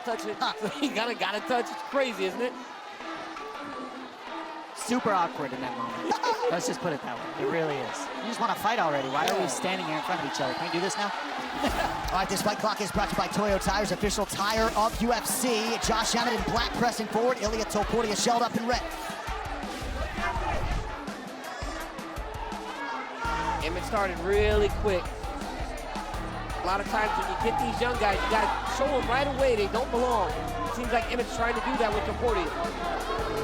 not touch it. You gotta touch. It's crazy, isn't it? Super awkward in that moment. Let's just put it that way. It really is. You just want to fight already. Why are we standing here in front of each other? Can we do this now? All right, this fight clock is brought to you by Toyo Tires, official tire of UFC. Josh Emmett in black pressing forward. Ilia Topuria shelled up in red. Emmett started really quick. A lot of times when you get these young guys, you gotta show them right away they don't belong. It seems like Emmett's trying to do that with Topuria.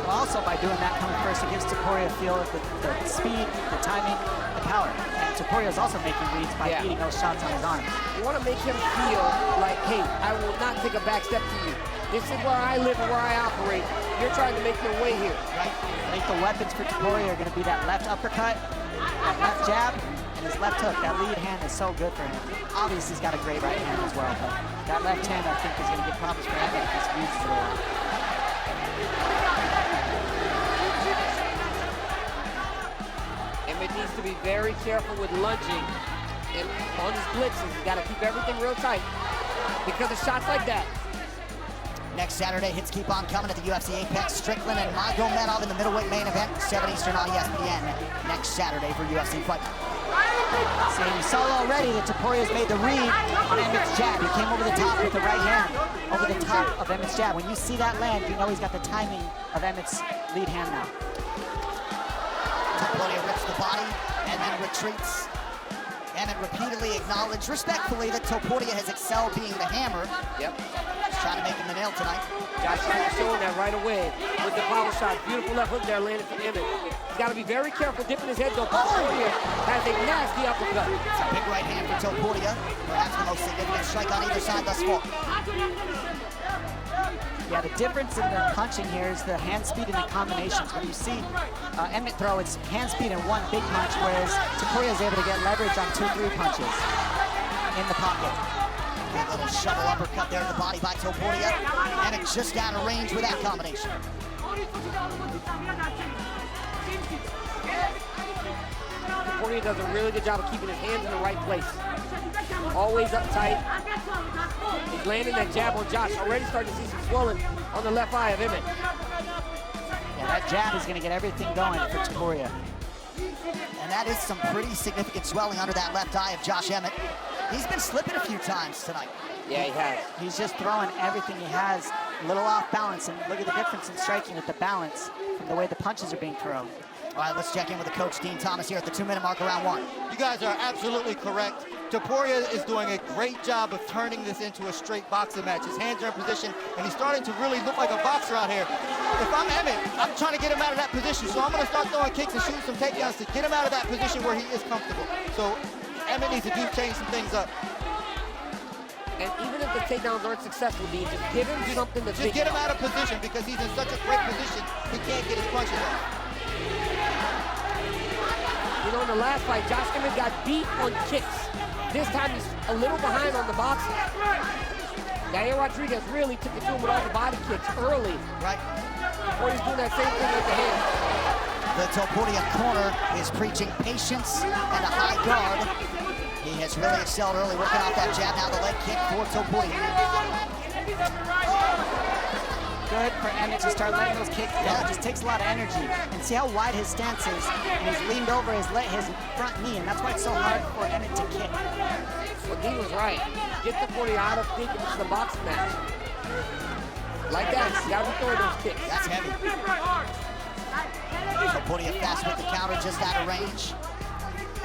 Also, by doing that, coming first, it gives Topuria a feel of the speed, the timing, the power. And Topuria is also making reads by eating those shots on his arm. You want to make him feel like, hey, I will not take a back step to you. This is where I live and where I operate. You're trying to make your way here. Right? I think the weapons for Topuria are going to be that left uppercut, that left jab, and his left hook. That lead hand is so good for him. Obviously, he's got a great right hand as well, but that left hand, I think, is going to get problems for Emmett if he uses it a lot. Emmett needs to be very careful with lunging and on his blitzes. He's got to keep everything real tight because of shots like that. Next Saturday, hits keep on coming at the UFC Apex. Strickland and Magomedov in the middleweight main event, 7 Eastern on ESPN. Next Saturday for UFC Fight. See, you saw already that Topuria's made the read on Emmett's jab. He came over the top with the right hand, over the top of Emmett's jab. When you see that land, you know he's got the timing of Emmett's lead hand now. Topuria rips the body and then retreats. Emmett repeatedly acknowledged respectfully that Topuria has excelled being the hammer. Yep. He's trying to make him the nail tonight. Josh Emmett showing that right away with the power shot. Beautiful left hook there landed from Emmett. He's got to be very careful dipping his head though. Topuria has a nasty uppercut. It's a big right hand for Topuria. Perhaps the most significant strike on either side thus far. Yeah, the difference in the punching here is the hand speed and the combinations. When you see Emmett throw, it's hand speed in one big punch, whereas Topuria is able to get leverage on 2-3 punches in the pocket. Good little shovel uppercut there to the body by Topuria. Emmett just out of range with that combination. Topuria does a really good job of keeping his hands in the right place. Always uptight. He's landing that jab on Josh. Already starting to see some swelling on the left eye of Emmett. Yeah, that jab is going to get everything going for Topuria. And that is some pretty significant swelling under that left eye of Josh Emmett. He's been slipping a few times tonight. Yeah, he has. He's just throwing everything he has, a little off balance, and look at the difference in striking with the balance from the way the punches are being thrown. All right, let's check in with the coach, Dean Thomas, here at the 2-minute mark of round 1. You guys are absolutely correct. Topuria is doing a great job of turning this into a straight boxing match. His hands are in position, and he's starting to really look like a boxer out here. If I'm Emmett, I'm trying to get him out of that position, so I'm going to start throwing kicks and shooting some takedowns to get him out of that position where he is comfortable. So Emmett needs to change some things up. And even if the takedowns aren't successful, Dean, just give him something to just get him out of position because he's in such a great position, he can't get his punches off. You know, in the last fight, Josh Emmett got beat on kicks. This time he's a little behind on the boxing. Yair Rodriguez really took it to him with all the body kicks early. Right. Or he's doing that same thing with the hand. The Topuria corner is preaching patience and a high guard. He has really excelled early, working off that jab. Now the leg kick for Topuria. Good for Emmett to start letting those kicks go. It just takes a lot of energy. And see how wide his stance is. And he's leaned over his front knee, and that's why it's so hard for Emmett to kick. Well, Dean was right. Get Topuria out of thinking this is a boxing match. Like that, you gotta be throwing those kicks. That's heavy. Topuria fast with the counter, just out of range.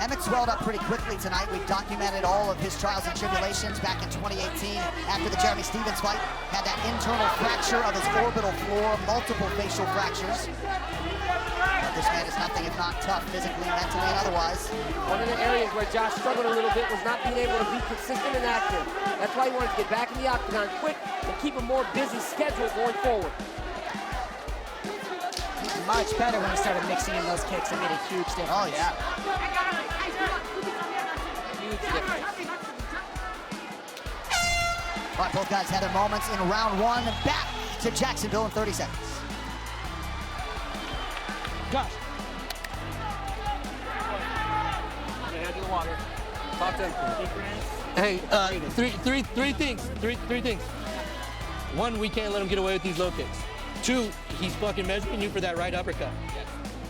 Emmett swelled up pretty quickly tonight. We've documented all of his trials and tribulations back in 2018 after the Jeremy Stephens fight. Had that internal fracture of his orbital floor, multiple facial fractures. But this man is nothing if not tough, physically, mentally, and otherwise. One of the areas where Josh struggled a little bit was not being able to be consistent and active. That's why he wanted to get back in the octagon quick and keep a more busy schedule going forward. Much better when he started mixing in those kicks. It made a huge difference. Oh, yeah. Huge difference. All right, both guys had their moments in round 1. Back to Jacksonville in 30 seconds. Josh. Hand to the water. Talk to him. Hey, three things. One, we can't let him get away with these low kicks. Two, he's fucking measuring you for that right uppercut.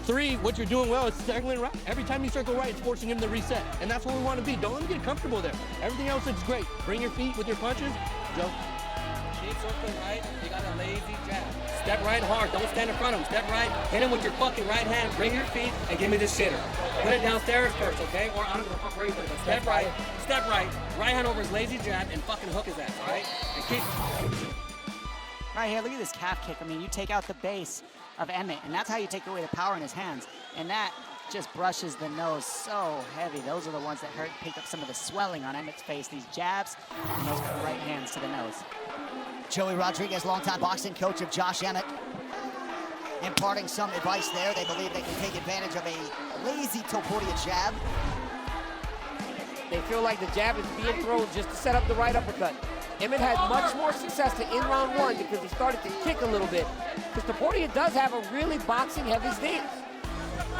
Three, what you're doing well is circling right. Every time you circle right, it's forcing him to reset. And that's what we want to be. Don't let him get comfortable there. Everything else looks great. Bring your feet with your punches. Joe. Keep circling right. You got a lazy jab. Step right hard. Don't stand in front of him. Step right. Hit him with your fucking right hand. Bring your feet and give me this shitter. Put it downstairs first, okay? Or under the fuck right first. Step right. Step right. Right hand over his lazy jab and fucking hook his ass, all right? And keep... Right here, look at this calf kick. I mean, you take out the base of Emmett, and that's how you take away the power in his hands. And that just brushes the nose so heavy. Those are the ones that hurt, pick up some of the swelling on Emmett's face. These jabs and those right hands to the nose. Joey Rodriguez, longtime boxing coach of Josh Emmett, imparting some advice there. They believe they can take advantage of a lazy Topuria jab. They feel like the jab is being thrown just to set up the right uppercut. Emmett had much more success in round one because he started to kick a little bit. Because Topuria does have a really boxing-heavy stance.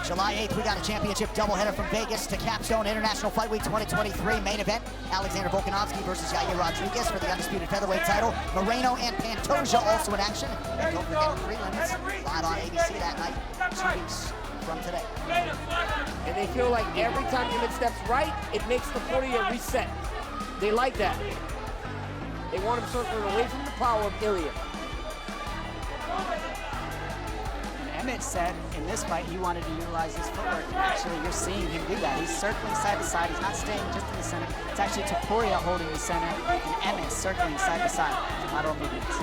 July 8th, we got a championship doubleheader from Vegas to capstone International Fight Week 2023 main event. Alexander Volkanovski versus Yair Rodriguez for the undisputed featherweight title. Moreno and Pantoja also in action. And don't forget prelims live on ABC that night, 2 weeks from today. And they feel like every time Emmett steps right, it makes Topuria reset. They like that. They want him circling away from the power of Ilia. And Emmett said in this fight he wanted to utilize his footwork. Actually, you're seeing him do that. He's circling side to side. He's not staying just in the center. It's actually Topuria holding the center, and Emmett circling side to side. Lateral movements.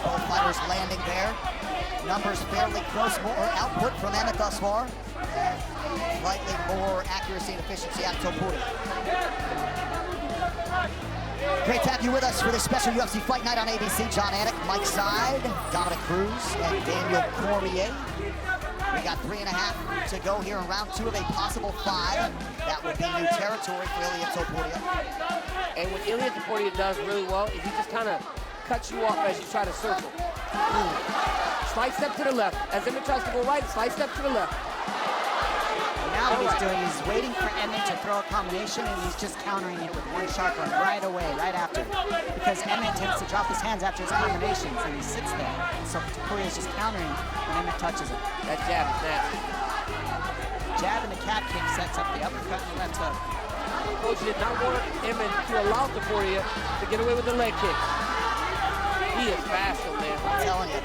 Both fighters landing there. Numbers fairly close, more output from Emmett thus far. Slightly more accuracy and efficiency out of Topuria. Great to have you with us for this special UFC Fight Night on ABC. John Anik, Mike Side, Dominic Cruz, and Daniel Cormier. We got 3.5 to go here in round 2 of a possible 5. That would be new territory for Ilia Topuria. And what Ilia Topuria does really well is he just kind of cuts you off as you try to circle. Slight step to the left. As Emmett tries to go right, slight step to the left. Now what he's doing is waiting for Emmett to throw a combination, and he's just countering it with one sharp one right away, right after. Because Emmett tends to drop his hands after his combinations, and he sits there. So Topuria is just countering when Emmett touches him. That jab is nasty. Jab and the calf kick sets up the uppercut and left hook. Coach did not want Emmett to allow Topuria to get away with the leg kick. He is fast, man. I'm telling you,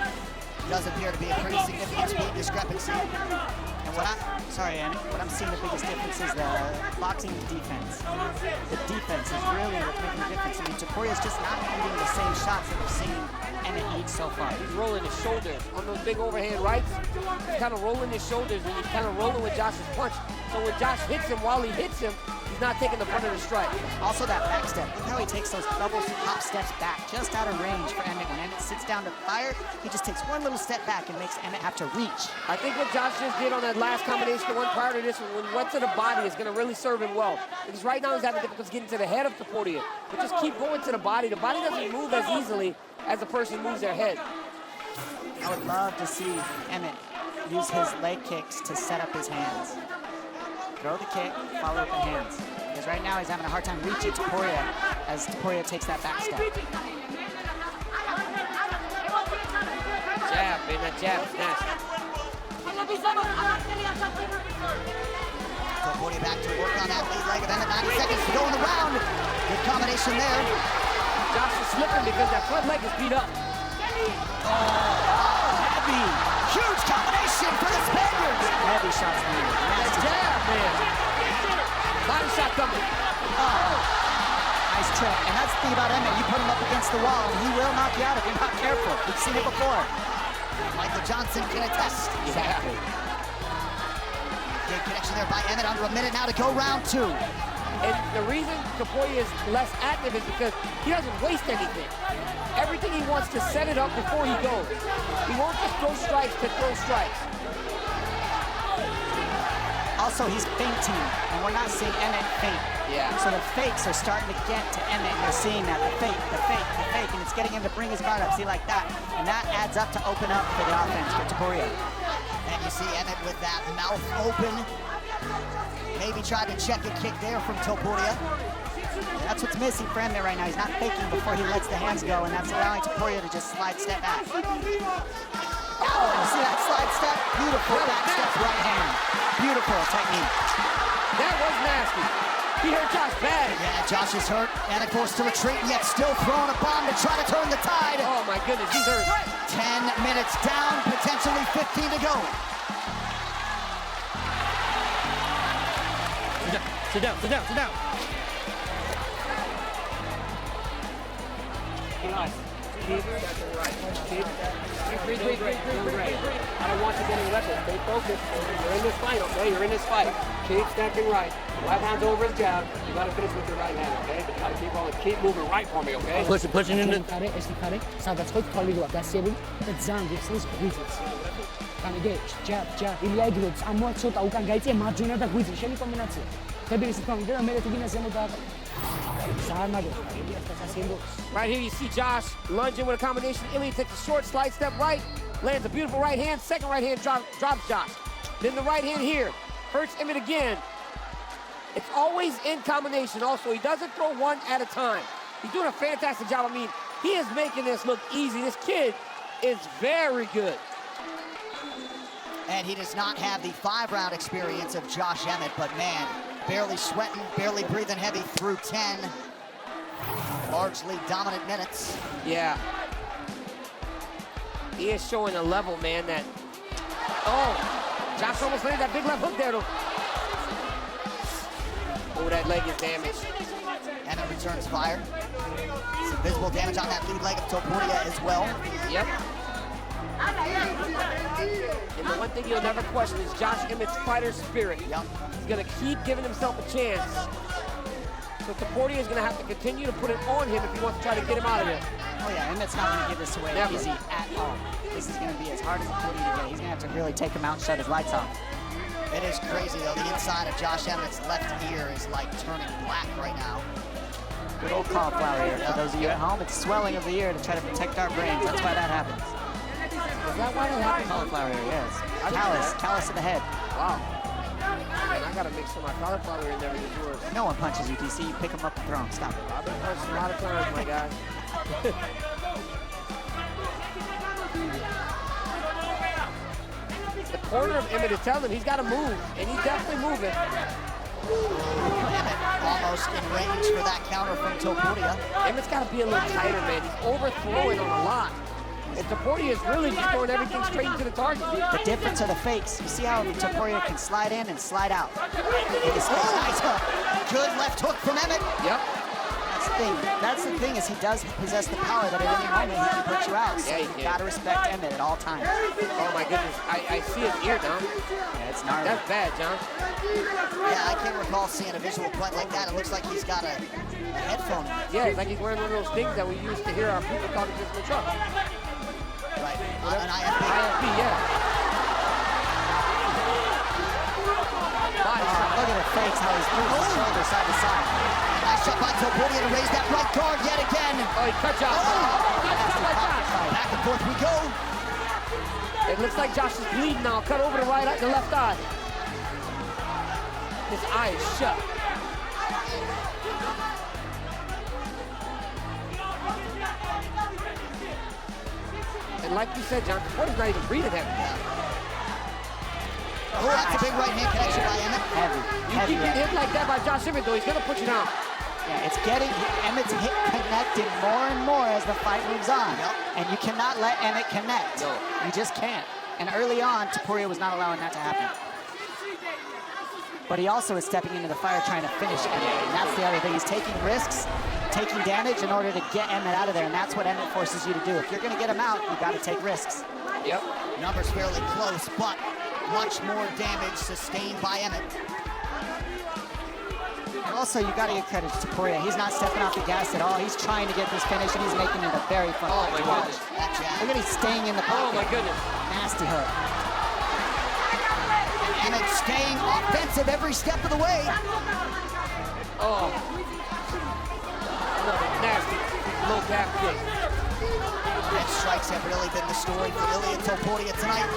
does appear to be a pretty significant speed discrepancy. And what I'm seeing the biggest difference is the boxing defense. The defense is really what's making the difference. I mean, Topuria's just not eating the same shots that we've seen Emmett eat so far. He's rolling his shoulders on those big overhand rights. He's kind of rolling his shoulders, and he's kind of rolling with Josh's punch. So when Josh hits him, while he hits him, he's not taking the front of the strike. Also that back step. Look how he takes those double hop steps back, just out of range for Emmett. When Emmett sits down to fire, he just takes one little step back and makes Emmett have to reach. I think what Josh just did on that last combination, the one prior to this one, when he went to the body, is going to really serve him well. Because right now he's having difficulty getting to the head of Topuria. But just keep going to the body. The body doesn't move as easily as the person moves their head. I would love to see Emmett use his leg kicks to set up his hands. Throw the kick, follow with the hands. Because right now he's having a hard time reaching Topuria as Topuria takes that back step. Jab, man, that jab is nasty. Topuria back to work on that lead leg of Emmett. 90 seconds to go in the round. Good combination there. Josh is slipping because that front leg is beat up. Heavy! Huge combination for the Spaniards. Heavy shots needed. That jab, man. Body shot coming. Nice trick. And that's the thing about Emmett. You put him up against the wall, and he will knock you out if you're not careful. We've seen it before. Michael Johnson can attest. Exactly. Good connection there by Emmett. Under a minute now to go round 2. And the reason Topuria is less active is because he doesn't waste anything. Everything he wants to set it up before he goes. He won't just throw strikes to throw strikes. Also, he's feinting, and we're not seeing Emmett feint. Yeah. So the fakes are starting to get to Emmett, and you're seeing that, the fake, and it's getting him to bring his guard up, see, like that. And that adds up to open up for the offense for Topuria. And you see Emmett with that mouth open, Maybe tried to check a kick there from Topuria. That's what's missing for Emmett right now. He's not faking before he lets the hands go, and that's allowing Topuria to just slide step back. Oh, you see that slide step? Beautiful back step right hand. Beautiful technique. That was nasty. He hurt Josh bad. Yeah, Josh is hurt. Emmett forced to retreat, yet still throwing a bomb to try to turn the tide. Oh my goodness, he's hurt. 10 minutes down, potentially 15 to go. Sit down, sit down, sit down. Nice. Keep stepping right. Keep. Breathe. I don't want you getting weapons. Stay focused. You're in this fight, okay? You're in this fight. Keep stepping right. Right hand's over his jab. You gotta finish with your right hand, okay? You gotta keep going. Keep moving right for me, okay? Pushing into. სადაც ხო თვალირო დასიებული და ძალიან გიხსნის გვიზის. განიგე ჯაბ ილია იგრო წამოაცოტა უკან გაიწია მარჯვენა და გვიზის შენი კომბინაცია. თებილის თქმა და მე თვითონ ზემო დააყო. Right here you see Josh lunging with a combination. Ilia takes a short slide step right, lands a beautiful right hand. Second right hand drops Josh. Then the right hand here hurts Emmett again. It's always in combination. Also, he doesn't throw one at a time. He's doing a fantastic job. I mean, he is making this look easy. This kid is very good. And he does not have the 5-round experience of Josh Emmett, but man, barely sweating, barely breathing heavy through 10 largely dominant minutes. Yeah. He is showing a level, man, that... Oh, Josh almost landed that big left hook there, though. Oh, that leg is damaged. Emmett returns fire. Some visible damage on that lead leg of Topuria as well. Yep. And the one thing you'll never question is Josh Emmett's fighter spirit. Yep. He's gonna keep giving himself a chance. So Topuria is gonna have to continue to put it on him if he wants to try to get him out of there. Oh yeah, Emmett's not gonna give this away easy at all. This is gonna be as hard as it can be to get. He's gonna have to really take him out and shut his lights off. It is crazy though, the inside of Josh Emmett's left ear is like turning black right now. Good old cauliflower ear. For those of you at home, it's swelling of the ear to try to protect our brains. That's why that happens. Is that why that happens? Cauliflower ear, yes. Callus of the head. Wow. Man, I gotta make sure my cauliflower ear never gets worse. No one punches you, DC. You pick him up and throw him. Stop it. I've been punched a lot of times, my guy. The corner of Emmett is telling him he's got to move, and he's definitely moving. Emmett almost in range for that counter from Topuria. Emmett's got to be a little tighter, man. He's overthrowing on a lot. And Topuria is really just throwing everything straight into the target. The difference are the fakes. You see how Topuria can slide in and slide out. Nice hook. Good left hook from Emmett. Yep. That's the thing is he does possess the power that at any moment he can put you out. So Yeah, he you can. gotta respect Emmett at all times. Oh my goodness, I see his ear now. Yeah, it's gnarly. That's bad, John. Yeah, I can't recall seeing a visual quite like that. It looks like he's got a headphone. Yeah, it's like he's wearing one of those things that we used to hear our people talking to in the truck. Right, an IFB. IFB, yeah. Body shot. Look at the fakes, how he's moving his shoulder side to side. Nice shot by Topuria to raise that right guard yet again. Oh, he cut Josh. Back and forth we go. It looks like Josh is bleeding now. Cut over the right eye, the left eye. His eye is shut. And like you said, John, Topuria's not even breathing heavy. Oh, that's a big right hand connection by Emmett. You keep getting hit like that by Josh Emmett, though, he's gonna put you down. Yeah, it's getting Emmett's hit connected more and more as the fight moves on. Yep. And you cannot let Emmett connect. No. You just can't. And early on, Topuria was not allowing that to happen. But he also is stepping into the fire trying to finish Emmett. And that's the other thing. He's taking risks, taking damage in order to get Emmett out of there. And that's what Emmett forces you to do. If you're gonna get him out, you gotta take risks. Yep. Numbers fairly close, but much more damage sustained by Emmett. And also, you got to give credit to Topuria. He's not stepping off the gas at all. He's trying to get this finish, and he's making it a very fun Oh, fight my to watch. goodness. That jab. Look at he's staying in the Oh, pocket. my goodness. Nasty hook. Emmett staying offensive every step of the way. Oh. Another nasty low calf kick. Head strikes have really been the story for Ilia Topuria tonight.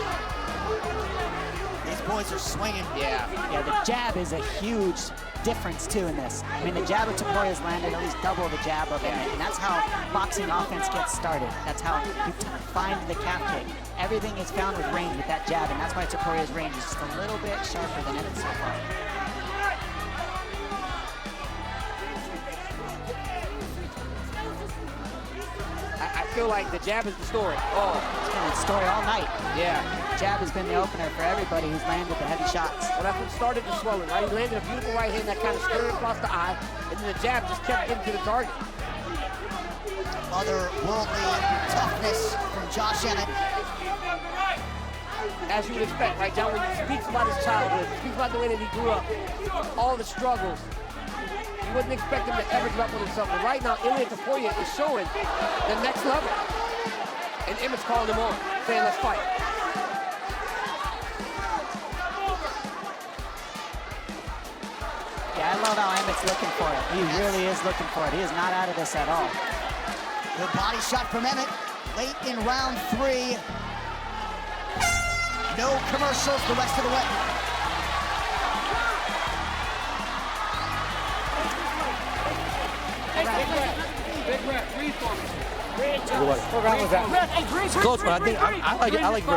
These boys are swinging. Yeah. Yeah, the jab is a huge difference too in this. I mean, the jab of Topuria's landed at least double the jab of Emmett, and that's how boxing offense gets started. That's how you find the calf kick. Everything is found with range with that jab, and that's why Topuria's range is just a little bit sharper than Emmett's so far. I feel like the jab is the story. Oh, It's been a story all night. yeah. Jab has been the opener for everybody who's landed the heavy shots. Well, that's what started the swelling, right? He landed a beautiful right hand that kind of skirted across the eye, and then the jab just kept getting to the target. Otherworldly toughness from Josh Emmett. As you would expect, right, John, when he speaks about his childhood, speaks about the way that he grew up, all the struggles, you wouldn't expect him to ever give up on himself. But right now, Ilia Topuria is showing the next level. And Emmett's calling him on, saying, let's fight. Yeah, I love how Emmett's looking for it. He really is looking for it. He is not out of this at all. Good body shot from Emmett late in round 3. No commercials the rest of the way. Big rep, breathe for me. What round was that? It's close, but I think I like it. I like it.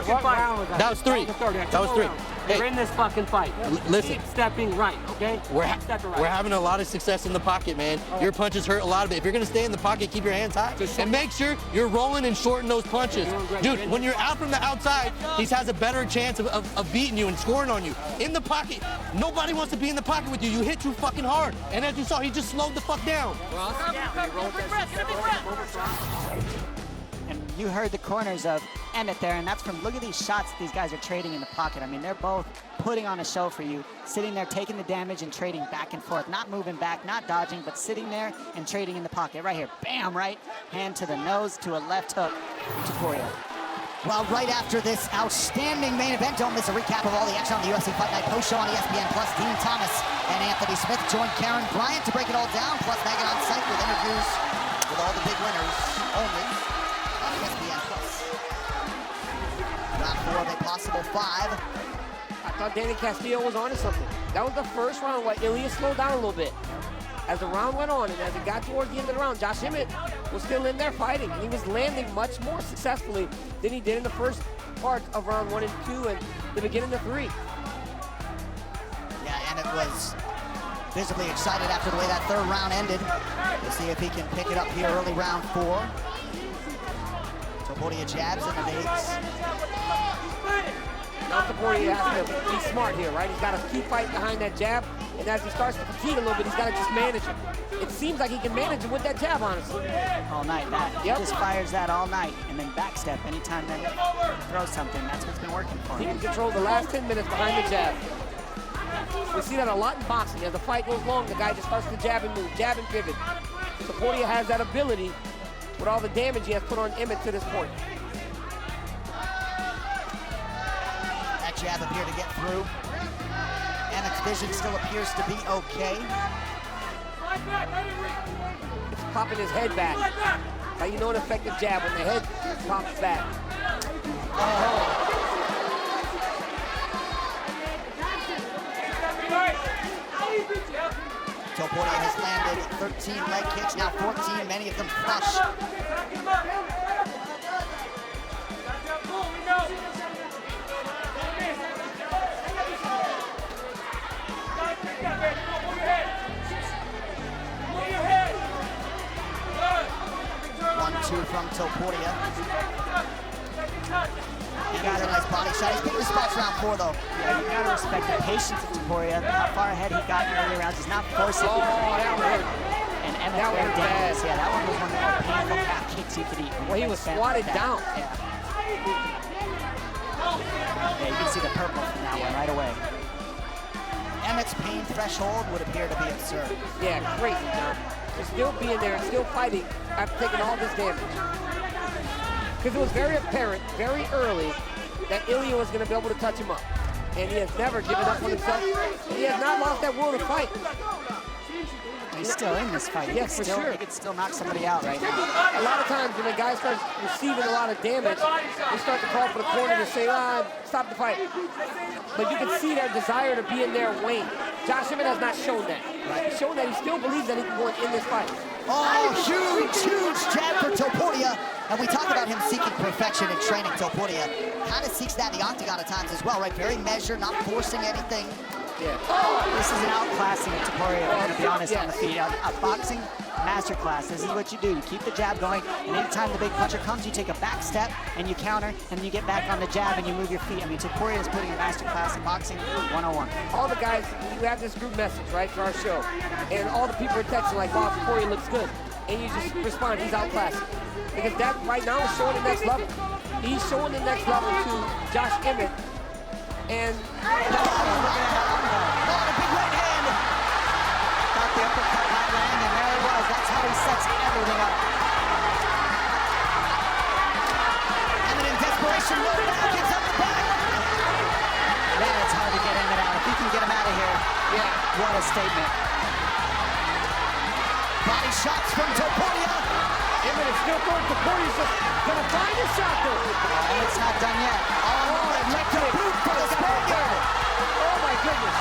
That was 3. That was 3. We're Hey, in this fucking fight. listen. Keep stepping right, okay? We're Stepping right. we're having a lot of success in the pocket, man. Your punches hurt a lot of it. If you're gonna stay in the pocket, keep your hands high and make sure you're rolling and shorting those punches. Dude, when you're out from the outside, he has a better chance of beating you and scoring on you. In the pocket, nobody wants to be in the pocket with you. You hit too fucking hard. And as you saw, he just slowed the fuck down. And you heard the corners of Emmett there, and that's from, look at these shots that these guys are trading in the pocket. I mean, they're both putting on a show for you, sitting there taking the damage and trading back and forth, not moving back, not dodging, but sitting there and trading in the pocket. Right here, bam, right hand to the nose, to a left hook from Topuria. Well, right after this outstanding main event, don't miss a recap of all the action on the UFC Fight Night post show on ESPN+. Dean Thomas and Anthony Smith join Karen Bryant to break it all down, plus Megan on site with interviews with all the big winners only on ESPN+. Round 4 of a possible 5. I thought Danny Castillo was onto something. That was the first round where Ilia slowed down a little bit. As the round went on and as it got towards the end of the round, Josh Emmett was still in there fighting. And he was landing much more successfully than he did in the first part of round 1 and 2 and the beginning of 3. Yeah, Emmett was visibly excited after the way that 3rd round ended. We'll see if he can pick it up here early round 4. Topuria jabs and evades. Now Topuria has to be smart here, right? He's got to keep fighting behind that jab, and as he starts to fatigue a little bit, he's got to just manage it. It seems like he can manage it with that jab, honestly. All night, that. Yep. He just fires that all night, and then backstep anytime Emmett throws something. That's what's been working for He him. can control the last 10 minutes behind the jab. We see that a lot in boxing. As the fight goes long, the guy just starts to jab and move, jab and pivot. Topuria has that ability with all the damage he has put on Emmett to this point. That jab appeared to get through. Emmett's vision still appears to be okay. It's popping his head back. Now you know an effective jab when the head pops back. Topuria has landed 13 leg kicks, now 14, many of them flush. One-two from Topuria. And a nice body shot. He's picking his spots round 4, though. Yeah, you gotta respect the patience of Topuria, how far ahead he got in early rounds. He's not forcing it. that hurt. And Emmett's very dangerous. Yeah, that one was one of the more painful calf kicks you could eat. Well, he was squatted down. Yeah. Yeah, you can see the purple from that one right away. Emmett's pain threshold would appear to be absurd. Yeah, crazy, John. To still being there and still fighting after taking all this damage. Because it was very apparent, very early, that Ilia was going to be able to touch him up. And he has never given up on himself. And he has not lost that will to fight. He's still in this fight. Yes, for sure. He could still knock somebody out right now. A lot of times when a guy starts receiving a lot of damage, they start to call for the corner to say, stop the fight. But you can see their desire to be in there and win. Josh Emmett has not shown that. He's shown that he still believes that he can go in this fight. Oh, huge jab for Topuria. And we talk about him seeking perfection in training. Topuria kind of seeks that in the octagon at times as well, right? Very measured, not forcing anything. Yeah. This is an outclassing of Topuria, I'm going to be honest, on the feet. A boxing masterclass. This is what you do. You keep the jab going, and anytime the big puncher comes, you take a back step, and you counter, and then you get back on the jab, and you move your feet. I mean, Topuria is putting a masterclass in boxing 101. All the guys, we have this group message, right, for our show, and all the people are texting like, wow, Topuria looks good. And you just respond, he's outclassing. Because that right now is showing the next level. He's showing the next level to Josh Emmett. And a big right hand. Thought the uppercut might land, and there it was. That's how he sets everything up. Emmett in desperation, low down, gives up the back. Yeah, it's hard to get Emmett out. If he can get him out of here, yeah, what a statement. Body shots from Topuria. Emmett is still going. Topuria's just gonna find a shot though. Emmett's not done yet. Left to boot for the Spaniard. Oh my goodness.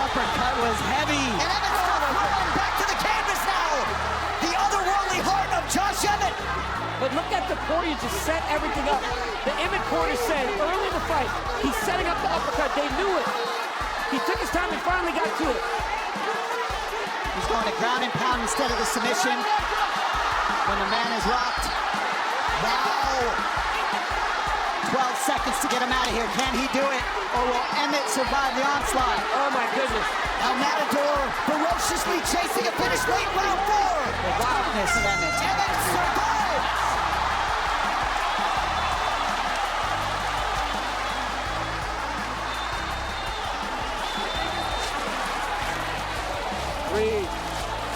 Uppercut was heavy. And Emmett's thrown back to the canvas now. The otherworldly heart of Josh Emmett. But look at Topuria just set everything up. The Emmett corner said early in the fight, he's setting up the uppercut. They knew it. He took his time and finally got to it. He's going to ground and pound instead of the submission when the man is rocked. Wow. 12 seconds to get him out of here. Can he do it? Or will Emmett survive the onslaught? Oh my goodness. El Matador ferociously chasing a finish late round 4. The wildness of Emmett. Emmett survives.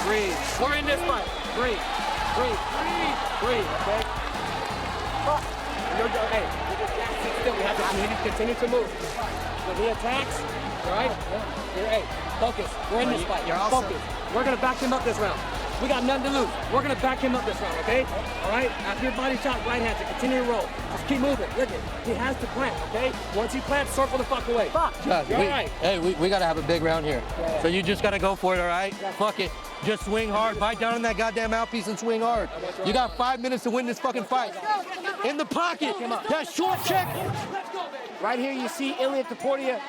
Breathe. We're in this fight. Breathe, okay? Hey, still, we have to continue to move. When he attacks, all right? Hey, focus. We're in this fight. Focus. We're going to back him up this round. We got nothing to lose. We're going to back him up this round, okay? All right? After your body shot, right hand to continue to roll. Just keep moving. Look at he has to plant, okay? Once he plants, circle the fuck away. Josh, we got to have a big round here. Yeah. So you just got to go for it, all right? Fuck it. Just swing hard. Bite down on that goddamn mouthpiece and swing hard. You got 5 minutes to win this fucking fight. In the pocket. That short check. Right here, you see Ilia Topuria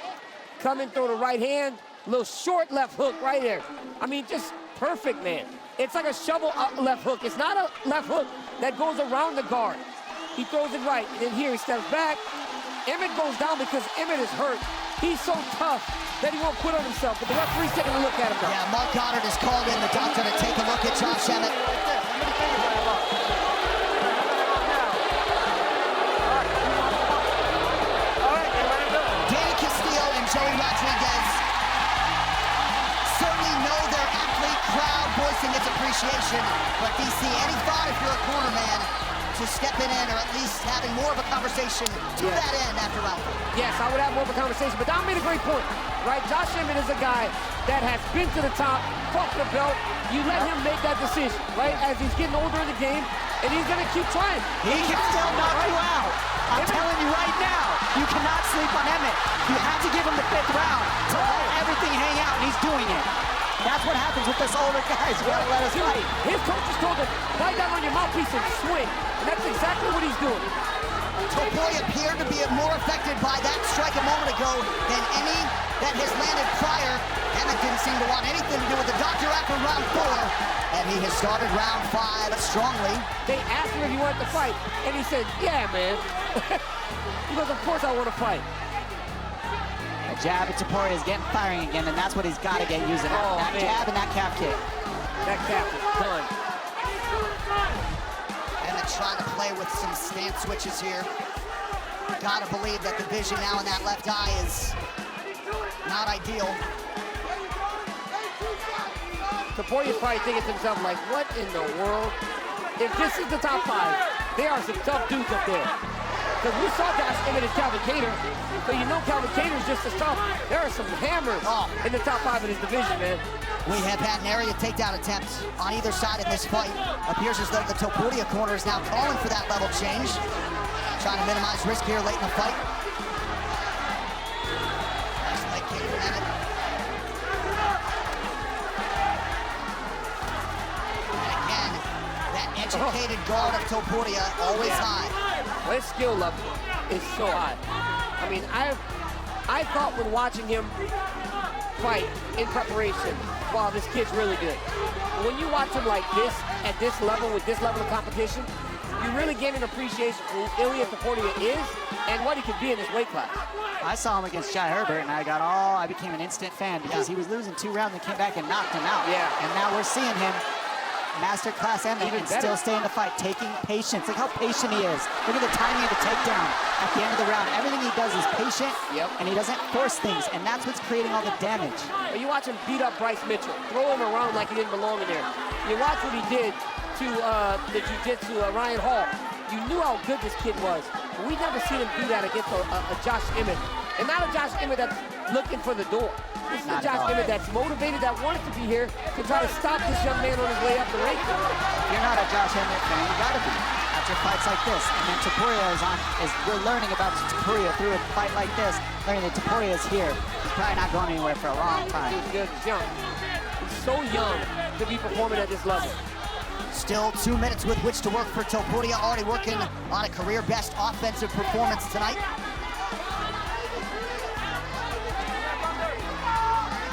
coming through the right hand. Little short left hook right there. I mean, just perfect, man. It's like a shovel left hook. It's not a left hook that goes around the guard. He throws it right. And then here he steps back. Emmett goes down because Emmett is hurt. He's so tough that he won't quit on himself. But the referee's taking a look at him now. Yeah, Mark Goddard has called in the doctor to take a look at Josh Emmett. Danny Castillo and Joey Rodriguez certainly know their athlete, crowd voicing its appreciation. But DC, any thought if you're a corner man to stepping in or at least having more of a conversation to that end after round 4? Yes, I would have more of a conversation, but Don made a great point, right? Josh Emmett is a guy that has been to the top, fought for the belt. You let him make that decision, right? As he's getting older in the game, and he's gonna keep trying. He can still knock you out. I'm telling you right now, you cannot sleep on Emmett. You have to give him the 5th round to let everything hang out, and he's doing it. That's what happens with this older guys. You gotta let us fight. His coach just told him, bite down on your mouthpiece and swing. And that's exactly what he's doing. Topuria appeared to be more affected by that strike a moment ago than any that has landed prior. Emmett didn't seem to want anything to do with the doctor after round 4. And he has started round 5 strongly. They asked him if he wanted to fight. And he said, yeah, man. He goes, of course I want to fight. That jab at Topuria is getting firing again, and that's what he's got to get using. That jab and that calf kick. That calf is done. Emmett trying to play with some stance switches here. Gotta believe that the vision now in that left eye is not ideal. Topuria's probably thinking to himself, like, what in the world? If this is the top 5, there are some tough dudes up there. Because we saw Josh Emmett and Calvin Kattar, so you know Calvin Kattar is just as tough. There are some hammers in the top 5 of this division, man. We have had an area takedown attempts on either side in this fight. Appears as though the Topuria corner is now calling for that level change. Trying to minimize risk here late in the fight. Nice leg kick from Emmett. And again, that educated guard of Topuria, always high. Well, his skill level is so high. I mean, I thought when watching him fight in preparation, wow, this kid's really good. But when you watch him like this, at this level, with this level of competition, you really gain an appreciation for who Ilia Topuria is and what he could be in this weight class. I saw him against Jai Herbert, and I became an instant fan because he was losing 2 rounds and came back and knocked him out. Yeah. And now we're seeing him masterclass Emmett and still stay in the fight, taking patience. Look how patient he is. Look at the timing of the takedown at the end of the round. Everything he does is patient, and he doesn't force things, and that's what's creating all the damage. But you watch him beat up Bryce Mitchell, throw him around like he didn't belong in there. You watch what he did to the Jiu-Jitsu Ryan Hall. You knew how good this kid was, but we never seen him do that against a Josh Emmett. And not a Josh Emmett that's looking for the door. This is a Josh Emmett that's motivated, that wants to be here to try to stop this young man on his way up the rank. If you're not a Josh Emmett fan, you gotta be after fights like this. And then Topuria we're learning about Topuria through a fight like this, learning that Topuria is here. He's probably not going anywhere for a long time. He's good, he's young. He's so young to be performing at this level. Still 2 minutes with which to work for Topuria, already working on a career-best offensive performance tonight.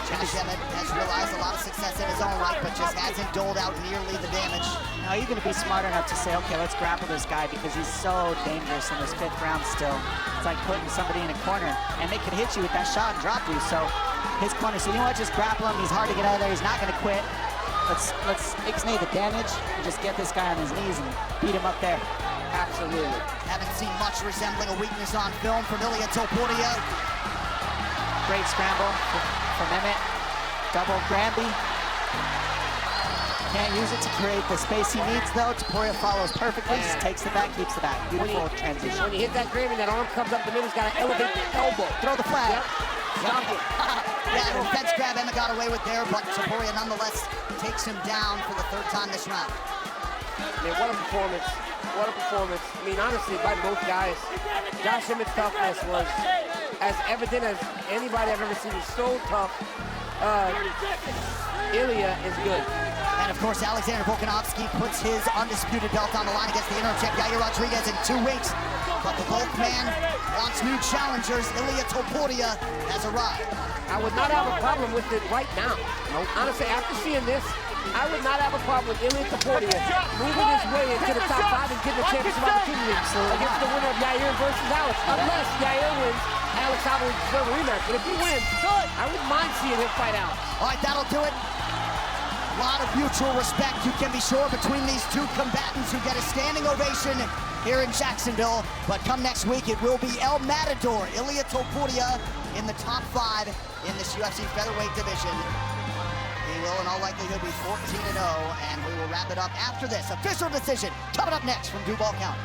Josh Emmett has realized a lot of success in his own right, but just hasn't doled out nearly the damage. Now you're going to be smart enough to say, okay, let's grapple this guy because he's so dangerous in this 5th round still. It's like putting somebody in a corner, and they could hit you with that shot and drop you. So his corner, so you know what, just grapple him. He's hard to get out of there. He's not going to quit. Let's ixnay the damage and just get this guy on his knees and beat him up there. Absolutely. Haven't seen much resembling a weakness on film from Ilia Topuria. Great scramble from Emmett. Double Granby. Can't use it to create the space he needs though. Topuria follows perfectly, just takes the back, keeps the back. Beautiful transition. When you hit that Granby, that arm comes up the middle, he's got to elevate the elbow. Throw the flag. Stop it. Yeah, the fence grab Emmett got away with there, but Topuria nonetheless takes him down for the 3rd time this round. Man, what a performance. What a performance. I mean, honestly, by both guys, Josh Emmett's toughness was as evident as anybody I've ever seen. He's so tough. Ilia is good. And of course, Alexander Volkanovski puts his undisputed belt on the line against the interim champ Yair Rodriguez in 2 weeks. But the Volk man wants new challengers. Ilia Topuria has arrived. I would not have a problem with it right now. Honestly, after seeing this, I would not have a problem with Ilia Topuria moving his way into the top 5 and getting a championship opportunity against the winner of Yair versus Alex. Unless Yair wins, Alex will deserve a rematch. But if he wins, I wouldn't mind seeing him fight Alex. All right, that'll do it. A lot of mutual respect, you can be sure, between these 2 combatants who get a standing ovation here in Jacksonville. But come next week, it will be El Matador, Ilia Topuria, in the top 5 in this UFC featherweight division. He will, in all likelihood, be 14-0, and we will wrap it up after this. Official decision coming up next from Duval County.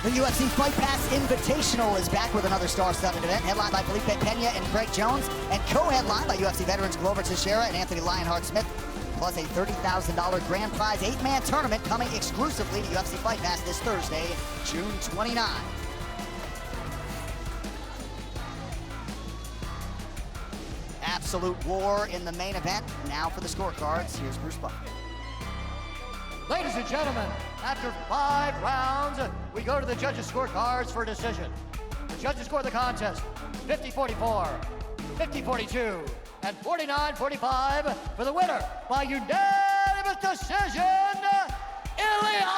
The UFC Fight Pass Invitational is back with another star-studded event, headlined by Felipe Pena and Craig Jones, and co-headlined by UFC veterans Glover Teixeira and Anthony Lionheart Smith. plus a $30,000 grand prize 8-man tournament coming exclusively to UFC Fight Pass this Thursday, June 29. Absolute war in the main event. Now for the scorecards, here's Bruce Buck. Ladies and gentlemen, after 5 rounds, we go to the judges' scorecards for a decision. The judges score the contest 50-44, 50-42, and 49-45 for the winner by unanimous decision, Ilia